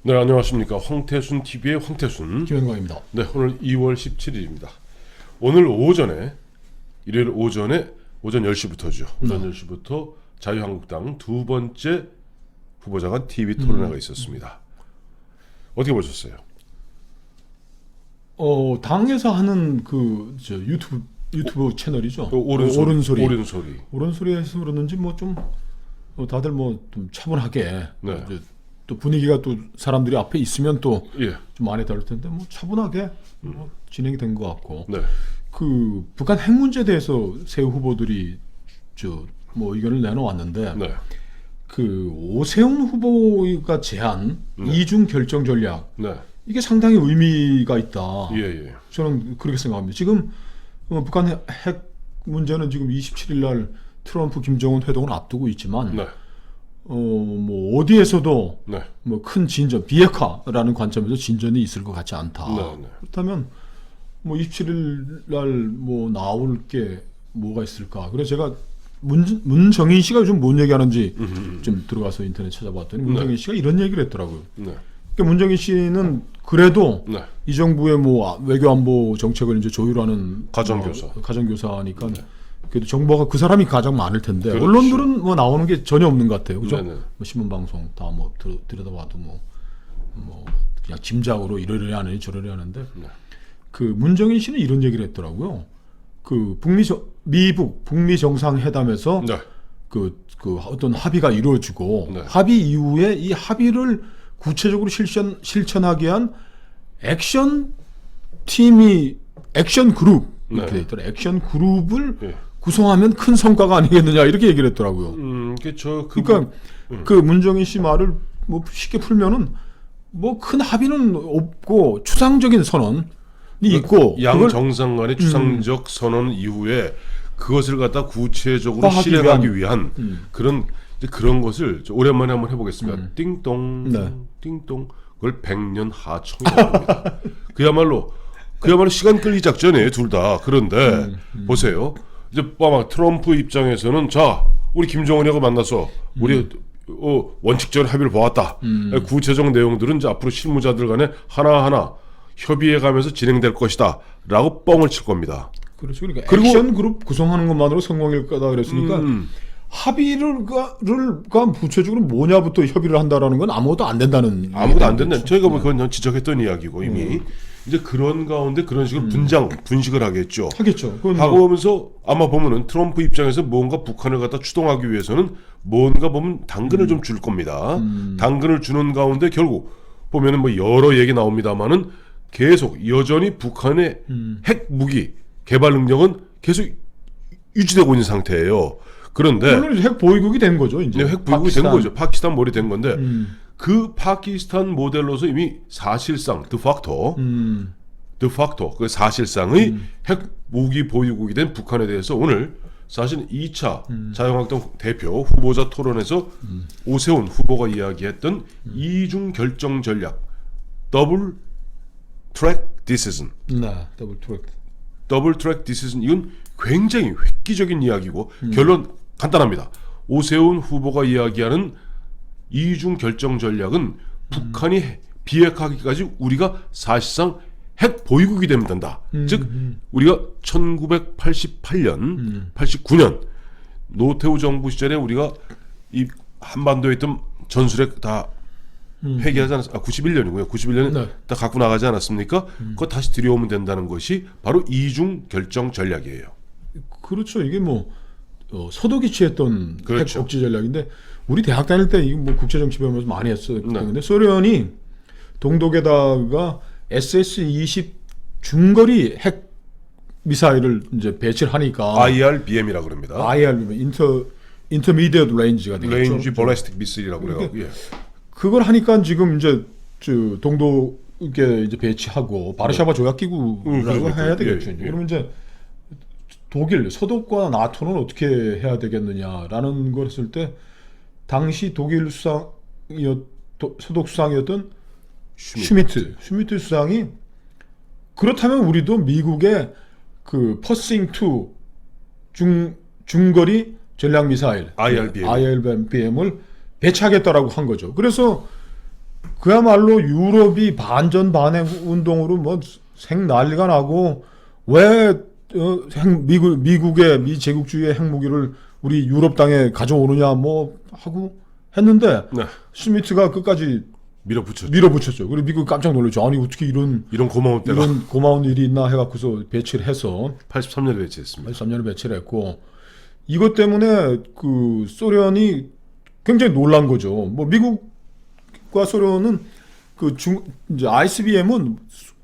네, 안녕하십니까. 황태순 TV의 황태순. 김현광입니다. 네, 오늘 2월 17일입니다. 오늘 오전에, 일요일 오전에, 오전 10시부터죠. 오전 10시부터 자유한국당 두 번째 후보자 간 TV 토론회가 있었습니다. 어떻게 보셨어요? 당에서 하는 유튜브 채널이죠. 오른소리. 오른소리에서 그러는지 뭐 좀 다들 뭐 좀 차분하게 네. 이제 또 분위기가 또 사람들이 앞에 있으면 또 좀 예. 많이 다를 텐데 뭐 차분하게 뭐 진행이 된 것 같고 네. 그 북한 핵 문제에 대해서 새 후보들이 뭐 의견을 내놓았는데 네. 그 오세훈 후보가 제안 이중 결정 전략 네. 이게 상당히 의미가 있다. 예. 저는 그렇게 생각합니다. 지금 북한 핵 문제는 지금 27일 날 트럼프 김정은 회동을 앞두고 있지만 네. 뭐 어디에서도 네. 뭐 큰 진전, 비핵화라는 관점에서 진전이 있을 것 같지 않다. 네. 그렇다면 뭐 27일 날 뭐 나올 게 뭐가 있을까? 그래서 제가 문정인 씨가 요즘 뭔 얘기하는지 좀 들어가서 인터넷 찾아봤더니 문정인 씨가 이런 얘기를 했더라고요. 네. 그러니까 문정인 씨는 그래도 네. 이 정부의 뭐 외교안보 정책을 이제 조율하는 가정교사. 가정교사니까 그래도 정보가 그 사람이 가장 많을 텐데 그렇죠. 언론들은 뭐 나오는 게 전혀 없는 것 같아요. 그죠? 네네. 뭐 신문 방송 다 뭐 들여다봐도 뭐 그냥 짐작으로 이러려 하느니 저러려 하는데 네. 그 문정인 씨는 이런 얘기를 했더라고요. 그 미북 북미 정상회담에서 네. 그 어떤 합의가 이루어지고 네. 합의 이후에 이 합의를 구체적으로 실천하기 위한 액션 팀이 액션 그룹 이렇게 네. 돼 있더라. 액션 그룹을 예. 구성하면 큰 성과가 아니겠느냐 이렇게 얘기를 했더라고요. 그러니까 그 문정인 씨 말을 뭐 쉽게 풀면은 뭐 큰 합의는 없고 추상적인 선언이 있고 양 그걸 정상 간의 추상적 선언 이후에 그것을 갖다 구체적으로 하기 실행하기 위한 그런 것을 오랜만에 한번 해보겠습니다. 띵동, 네. 띵동. 그걸 백년 하청이라고 합니다. 그야말로 시간 끌기 작전이에요, 둘 다. 그런데 보세요. 이제 막 트럼프 입장에서는 자, 우리 김정은하고 만나서 우리 원칙적인 합의를 보았다. 구체적 내용들은 이제 앞으로 실무자들 간에 하나하나 협의해 가면서 진행될 것이다. 라고 뻥을 칠 겁니다. 그렇죠. 그러니까 그리고- 액션 그룹 구성하는 것만으로 성공일 거다 그랬으니까 합의를 구체적으로 뭐냐부터 협의를 한다라는 건 아무것도 안 된다는 아무것도 안 된다. 얘기죠. 저희가 뭐 그건 지적했던 이야기고 이미 이제 그런 가운데 그런 식으로 분식을 하겠죠. 하겠죠. 그건 하고 오면서 아마 보면은 트럼프 입장에서 뭔가 북한을 갖다 추동하기 위해서는 뭔가 보면 당근을 좀 줄 겁니다. 당근을 주는 가운데 결국 보면은 뭐 여러 얘기 나옵니다만은 계속 여전히 북한의 핵 무기 개발 능력은 계속 유지되고 있는 상태예요. 그런데 물론 핵 보유국이 된 거죠. 이제 핵 보유국이 된 거죠. 파키스탄 몰이 된 건데 음. 그 파키스탄 모델로서 이미 사실상 드facto 그 사실상의 핵 무기 보유국이 된 북한에 대해서 오늘 사실 2차 자유한국당 대표 후보자 토론에서 오세훈 후보가 이야기했던 이중 결정 전략 더블 트랙 디시전 네, 더블 트랙. 더블 트랙 디시전 이건 굉장히 획기적인 이야기고 결론 간단합니다. 오세훈 후보가 이야기하는 이중 결정 전략은 북한이 비핵화하기까지 우리가 사실상 핵 보유국이 되면 된다. 즉 우리가 1988년, 89년 노태우 정부 시절에 우리가 이 한반도에 있던 전술핵 다 폐기하지 않았? 91년이고요. 91년에 네. 다 갖고 나가지 않았습니까? 그거 다시 들여오면 된다는 것이 바로 이중 결정 전략이에요. 그렇죠. 이게 뭐 서독이 취했던 그렇죠. 핵 억지 전략인데 우리 대학 다닐 때 이거 뭐 국제정치 배우면서 많이 했어요. 네. 근데 소련이 동독에다가 SS-20 중거리 핵 미사일을 이제 배치를 하니까 IRBM이라고 그럽니다. IRB 인터미디엇 레인지가 되겠죠. 레인지 볼리스틱 미슬이라고 그래요. 예. 그걸 하니까 지금 이제 동독에 이제 배치하고 바르샤바 조약 기구라고 그러니까. 해야 되겠죠. 예. 그러면 이제 독일 서독과 나토는 어떻게 해야 되겠느냐라는 걸 했을 때 당시 독일 서독 수상이었던 슈미트 수상이 그렇다면 우리도 미국의 그 퍼싱2 중거리 전략 미사일 IRBM. IRBM을 배치하겠다라고 한 거죠. 그래서 그야말로 유럽이 반전 반핵 운동으로 뭐 생 난리가 나고 왜 미국의 미 제국주의의 핵무기를 우리 유럽 땅에 가져오느냐 뭐 하고 했는데 네. 스미트가 끝까지 밀어붙였죠. 그리고 미국이 깜짝 놀랐죠. 아니 어떻게 이런 고마운 때가 이런 고마운 일이 있나 해갖고서 배치를 해서 83년에 배치했습니다. 83년에 배치를 했고 이것 때문에 그 소련이 굉장히 놀란 거죠. 뭐 미국과 소련은 그 이제 ICBM은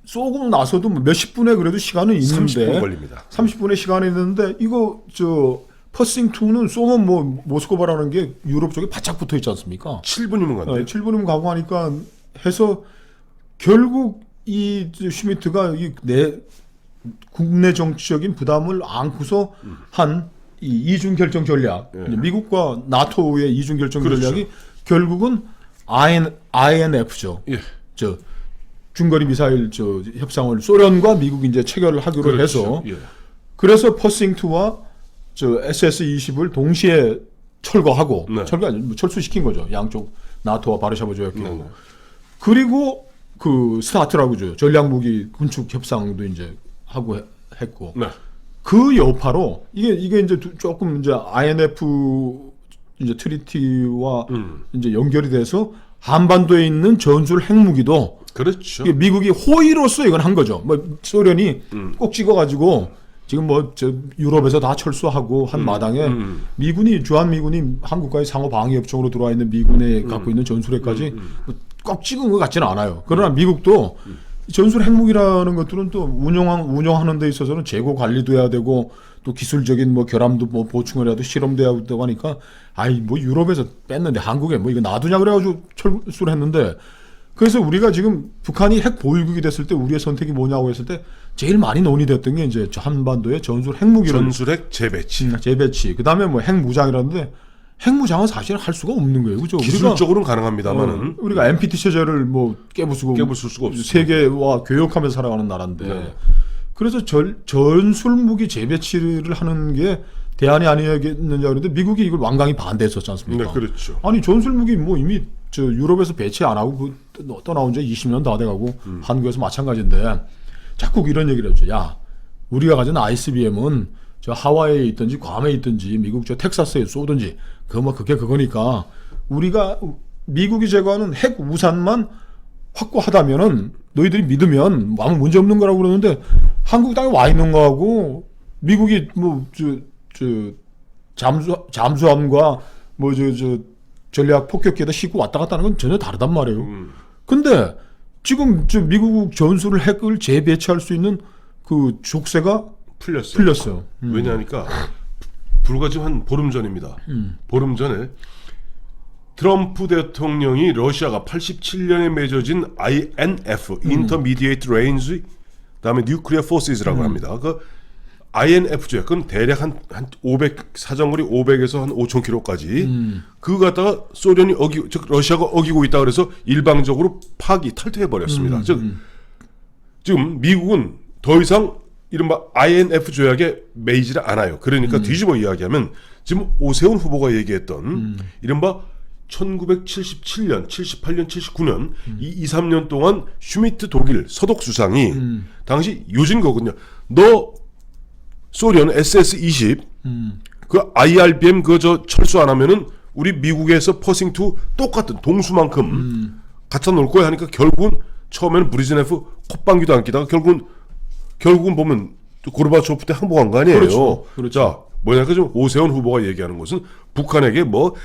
쏘고 나서도 뭐 몇십 분에 그래도 시간은 있는데 30분 걸립니다. 30분의 시간이 있는데 이거 퍼싱2는 쏘면 뭐 모스크바라는 게 유럽 쪽에 바짝 붙어 있지 않습니까? 7분이면 간대요. 7분이면 가고 하니까 해서 결국 이 슈미트가 국내 정치적인 부담을 안고서 한 이 이중 결정 전략, 미국과 나토의 이중 결정 그렇죠. 전략이 결국은 INF죠. 예. 중거리 미사일 협상을 소련과 미국이 이제 체결을 하기로 그렇죠. 해서 예. 그래서 퍼싱2와 SS-20을 동시에 철거하고 네. 철거 아니고 철수시킨 거죠. 양쪽 나토와 바르샤바 조약기구. 네. 그리고 그 스타트라고죠. 전략무기 군축 협상도 이제 하고 했고. 네. 그 여파로 이게 이제 조금 이제 INF 이제 트리티와 이제 연결이 돼서 한반도에 있는 전술 핵무기도 그렇죠. 이게 미국이 호의로서 이건 한 거죠. 뭐 소련이 꼭 찍어가지고 지금 뭐 유럽에서 다 철수하고 한 마당에 미군이 주한미군이 한국과의 상호 방위 협정으로 들어와 있는 미군에 갖고 있는 전술핵까지 꼭 찍은 것 같지는 않아요. 그러나 미국도 전술 핵무기라는 것들은 또 운영하는 데 있어서는 재고 관리도 해야 되고 또 기술적인 뭐 결함도 뭐 보충을 해야 되고 실험도 해야 되고 하니까 뭐 유럽에서 뺐는데 한국에 뭐 이거 놔두냐 그래가지고 철수를 했는데 그래서 우리가 지금 북한이 핵 보유국이 됐을 때 우리의 선택이 뭐냐고 했을 때 제일 많이 논의됐던 게 이제 한반도의 전술 핵무기를 전술핵 재배치. 그다음에 뭐 핵무장이라는데 핵무장은 사실 할 수가 없는 거예요. 그죠? 기술적으로는 가능합니다만은 우리가 NPT 체제를 뭐 깨부술 수가 없어요. 세계와 교역하면서 살아가는 나라인데. 네. 그래서 전술 무기 재배치를 하는 게 대안이 아니겠느냐 그러는데 미국이 이걸 완강히 반대했었지 않습니까? 네, 그렇죠. 아니 전술 무기 뭐 이미 유럽에서 배치 안 하고 떠나온 지 20년 다 돼가고 한국에서 마찬가지인데 자꾸 이런 얘기를 했죠. 야, 우리가 가진 ICBM은 하와이에 있든지 괌에 있든지 미국 텍사스에 쏘든지 그게 그거니까 우리가 미국이 제거하는 핵 우산만 확고하다면은 너희들이 믿으면 아무 문제 없는 거라고 그러는데 한국 땅에 와 있는 거하고 미국이 잠수함과 전략 폭격기에다 싣고 왔다 갔다 하는 건 전혀 다르단 말이에요. 근데 지금 미국 전술 핵을 재배치할 수 있는 그 족쇄가 풀렸어요. 왜냐하니까 불과 지금 한 보름 전입니다. 보름 전에 트럼프 대통령이 러시아가 87년에 맺어진 INF, Intermediate Range, 그다음에 Nuclear Forces라고 합니다. 그 INF죠. 그건 대략 한 500 사정거리 500에서 한 5,000km까지 그거 갖다가 소련이 즉 러시아가 어기고 있다 그래서 일방적으로 탈퇴해 버렸습니다. 즉 지금 미국은 더 이상 이른바 INF 조약에 매이지를 않아요. 그러니까 뒤집어 이야기하면 지금 오세훈 후보가 얘기했던 이른바 1977년, 78년, 79년 이 2, 3년 동안 슈미트 독일 서독 수상이 당시 요진 거거든요. 너 소련 SS-20 그 IRBM 철수 안 하면은 우리 미국에서 퍼싱2 똑같은 동수만큼 갖다 놓을 거야 하니까 결국은 처음에는 브리즈네프 콧방귀도 안 끼다가 결국은 보면 고르바초프 때 항복한 거 아니에요. 그렇죠. 자, 뭐냐니까 지금 오세훈 후보가 얘기하는 것은 북한에게 뭐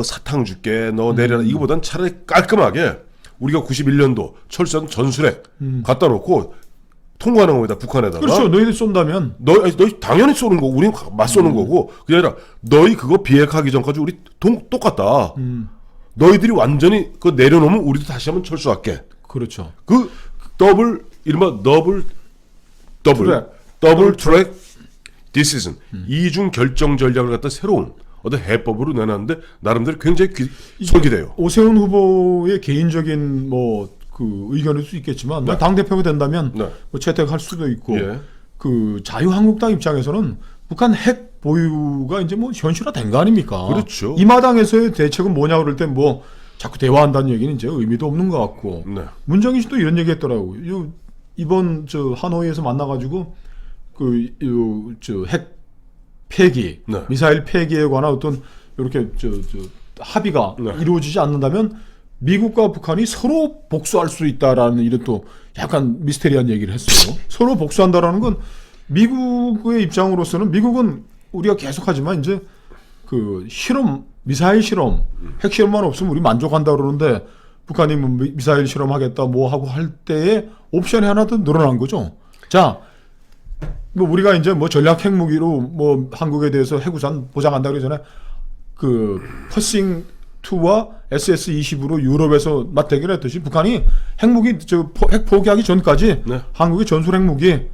사탕 줄게 너 내려라 이거보단 차라리 깔끔하게 우리가 91년도 철수한 전술핵 갖다 놓고 통과하는 겁니다. 북한에다가. 그렇죠. 너희들 쏜다면 너희 당연히 쏘는 거고 우리는 맞쏘는 거고 그게 아니라 너희 그거 비핵화하기 전까지 우리 똑같다. 너희들이 완전히 그거 내려놓으면 우리도 다시 한번 철수할게. 그렇죠. 그 이른바 더블 트랙 디시전 이중 결정 전략을 갖다 새로운 어떤 해법으로 내놨는데 나름대로 굉장히 솔깃해요. 오세훈 후보의 개인적인 그 의견일 수 있겠지만 네. 당 대표가 된다면 네. 뭐 채택할 수도 있고 예. 그 자유한국당 입장에서는 북한 핵 보유가 이제 뭐 현실화된 거 아닙니까? 그렇죠. 이 마당에서의 대책은 뭐냐 그럴 때 자꾸 대화한다는 얘기는 이제 의미도 없는 것 같고 네. 문정인 씨도 이런 얘기했더라고요. 이번 저 하노이에서 만나가지고 핵 폐기, 네. 미사일 폐기에 관한 어떤 이렇게 합의가 네. 이루어지지 않는다면 미국과 북한이 서로 복수할 수 있다라는 이런 또 약간 미스테리한 얘기를 했어요. 서로 복수한다라는 건 미국의 입장으로서는 미국은 우리가 계속하지만 이제 그 실험, 미사일 실험, 핵 실험만 없으면 우리 만족한다 그러는데 북한이 뭐 미사일 실험하겠다 뭐 하고 할 때에 옵션이 하나 더 늘어난 거죠. 자, 뭐 우리가 이제 뭐 전략 핵무기로 뭐 한국에 대해서 해구산 보장한다 그러잖아요. 그 퍼싱 2와 SS-20으로 유럽에서 맞대결 했듯이 북한이 핵무기 핵 포기하기 전까지 네. 한국의 전술 핵무기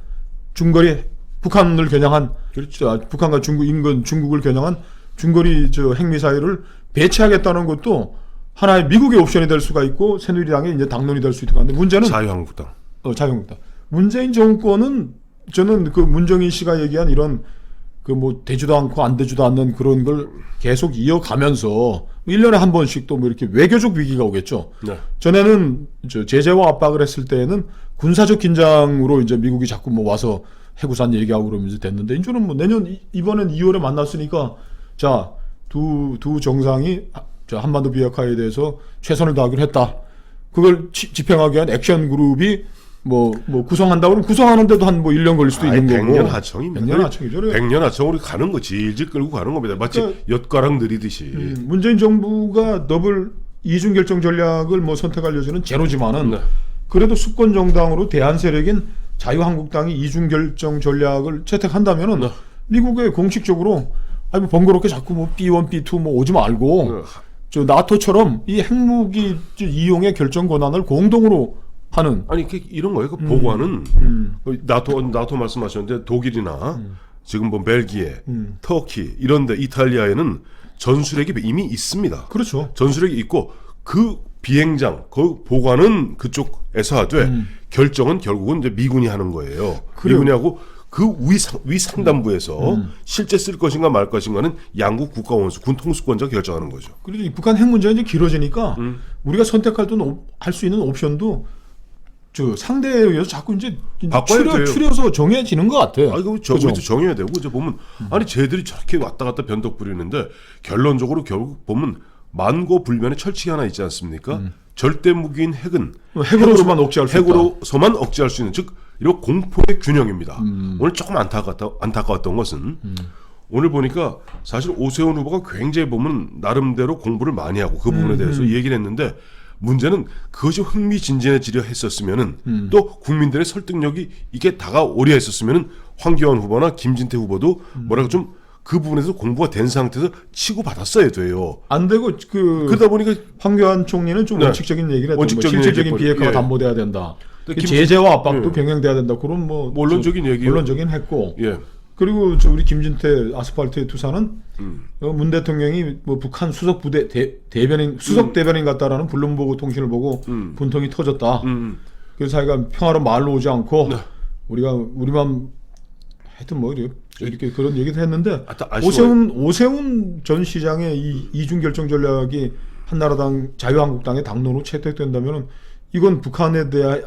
중거리 북한을 겨냥한 그렇죠. 북한과 중국 인근 중국을 겨냥한 중거리 핵미사일을 배치하겠다는 것도 하나의 미국의 옵션이 될 수가 있고 새누리당의 이제 당론이 될 수 있을 것 같은데 문제는 자유한국당. 자유한국당. 문재인 정권은 저는 그 문정인 씨가 얘기한 이런 그 뭐 되지도 않고 안 되지도 않는 그런 걸 계속 이어가면서 1년에 한 번씩 또 뭐 이렇게 외교적 위기가 오겠죠. 네. 전에는 제재와 압박을 했을 때에는 군사적 긴장으로 이제 미국이 자꾸 뭐 와서 해구산 얘기하고 그러면서 됐는데 이제는 뭐 내년 이번엔 2월에 만났으니까 자, 두 정상이 저 한반도 비핵화에 대해서 최선을 다하기로 했다. 그걸 집행하기 위한 액션 그룹이 뭐 구성한다 그러면 구성하는데도 한 뭐 1년 걸릴 수도 있는 거고. 100년 하청입니다. 100년 하청이죠. 100년 하청으로 가는 거 질질 끌고 가는 겁니다. 마치 그러니까, 엿가락 느리듯이. 문재인 정부가 더블 이중 결정 전략을 뭐 선택할 여지는 제로지만은 네. 그래도 수권 정당으로 대한 세력인 자유한국당이 이중 결정 전략을 채택한다면은 네. 미국에 공식적으로 아니 뭐 번거롭게 자꾸 뭐 B1, B2 뭐 오지 말고 네. 저 나토처럼 이 핵무기 이용의 결정 권한을 공동으로 하는 아니 이런 거예요. 그 보고하는 나토 말씀하셨는데 독일이나 지금 뭐 벨기에, 터키 이런데 이탈리아에는 전술핵이 이미 있습니다. 그렇죠. 전술핵이 있고 그 비행장 그 보관은 그쪽에서 하되 결정은 결국은 이제 미군이 하는 거예요. 그래요. 미군이 하고 그 위 상단부에서 실제 쓸 것인가 말 것인가는 양국 국가 원수 군 통수권자가 결정하는 거죠. 그리고 이 북한 핵 문제가 이제 길어지니까 우리가 선택할 수 있는 옵션도 저 상대에 의해서 자꾸 이제 바꿔야 돼요. 추려서 정해지는 것 같아요. 아, 이거 우리도 정해야 되고 이제 보면 아니 쟤들이 저렇게 왔다 갔다 변덕 부리는데 결론적으로 결국 보면 만고불변의 철칙이 하나 있지 않습니까? 절대 무기인 핵은 핵으로서만 억제할 수 있다. 핵으로서만 억제할 수 있는 즉 이런 공포의 균형입니다. 오늘 조금 안타까웠던 것은 오늘 보니까 사실 오세훈 후보가 굉장히 보면 나름대로 공부를 많이 하고 그 부분에 대해서 얘기를 했는데 문제는 그것이 흥미진진해지려 했었으면은 또 국민들의 설득력이 이게 다가오려 했었으면은 황교안 후보나 김진태 후보도 뭐랄까 좀 그 부분에서 공부가 된 상태에서 치고 받았어야 돼요. 안 되고 그러다 보니까 황교안 총리는 좀 네. 원칙적인 얘기를 했던 원칙적인 실질적인 얘기 비핵화가 예. 담보돼야 된다. 근데 제재와 압박도 병행돼야 된다. 그런 뭐 원론적인 얘기 원론적인 했고 예. 그리고 우리 김진태 아스팔트의 투사는 문 대통령이 뭐 북한 수석 부대 대변인 수석 대변인 같다라는 불름보고 통신을 보고 분통이 터졌다. 그래서 자기가 평화로 말로 오지 않고 네. 우리가 우리만 하여튼 뭐 이렇게 그런 얘기도 했는데 아쉬워요. 오세훈 전 시장의 이 이중 결정 전략이 한나라당 자유한국당의 당론으로 채택된다면은 이건 북한에 대한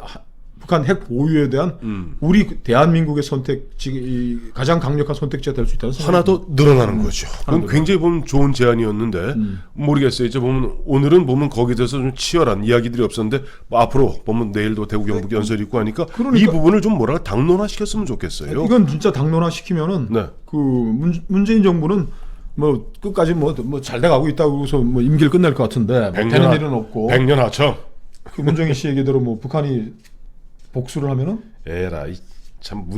북한 핵 보유에 대한 우리 대한민국의 선택지 가장 강력한 선택지가 될 수 있다는 생각이 하나 더 늘어나는 거죠. 그건 굉장히 보면 좋은 제안이었는데 모르겠어요. 이제 보면 오늘은 보면 거기에 대해서 좀 치열한 이야기들이 없었는데 뭐 앞으로 보면 내일도 대구 경북 연설이 있고 하니까 그러니까 이 부분을 좀 뭐랄까 당론화 시켰으면 좋겠어요. 이건 진짜 당론화 시키면은 네. 그 문재인 정부는 뭐 끝까지 뭐 잘 돼가고 있다고 해서 뭐 임기를 끝낼 것 같은데 되는 일은 없고 100년 하청. 그 문정인 씨 얘기대로 뭐 북한이 복수를 하면은 에라이 참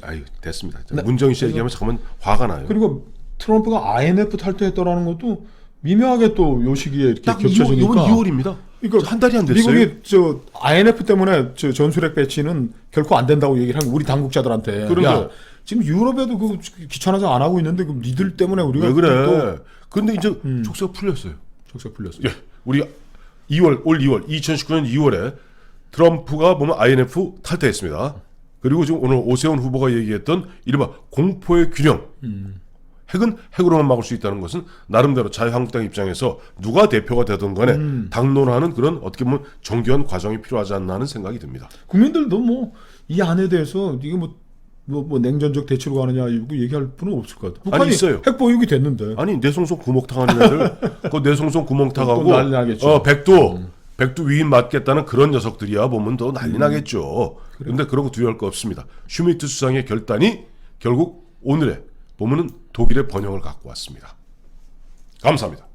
아유 됐습니다. 네. 문정인 씨 얘기하면 잠깐만 화가 나요. 그리고 트럼프가 IMF 탈퇴했다라는 것도 미묘하게 또 요 시기에 이렇게 딱 겹쳐지니까 이번 2월입니다. 그러니까 한 달이 안 됐어요. 미국이 저 IMF 때문에 저 전술핵 배치는 결코 안 된다고 얘기를 한 우리 당국자들한테. 그러게. 야, 지금 유럽에도 그 귀찮아서 안 하고 있는데 그 니들 때문에 우리가 왜 그래? 또 근데 이제 족쇄가 풀렸어요. 족쇄 풀렸어요. 예, 우리 올 2월 2019년 2월에 트럼프가 보면 IMF 탈퇴했습니다. 그리고 지금 오늘 오세훈 후보가 얘기했던 이른바 공포의 균형, 핵은 핵으로만 막을 수 있다는 것은 나름대로 자유한국당 입장에서 누가 대표가 되든 간에 당론하는 그런 어떻게 보면 정교한 과정이 필요하지 않나 하는 생각이 듭니다. 국민들도 뭐 이 안에 대해서 이게 뭐 냉전적 대치로 가느냐 이거 얘기할 분은 없을 것 같아요. 북한이 아니, 있어요. 핵 보유기 됐는데. 아니 내송송 구멍탕 하는 애들 그 내송송 구멍탕하고 또 난리 나겠죠. 백두 위임 맞겠다는 그런 녀석들이야 보면 더 난리 나겠죠. 그런데 그러고 두려울 거 없습니다. 슈미트 수상의 결단이 결국 오늘의 보면은 독일의 번영을 갖고 왔습니다. 감사합니다.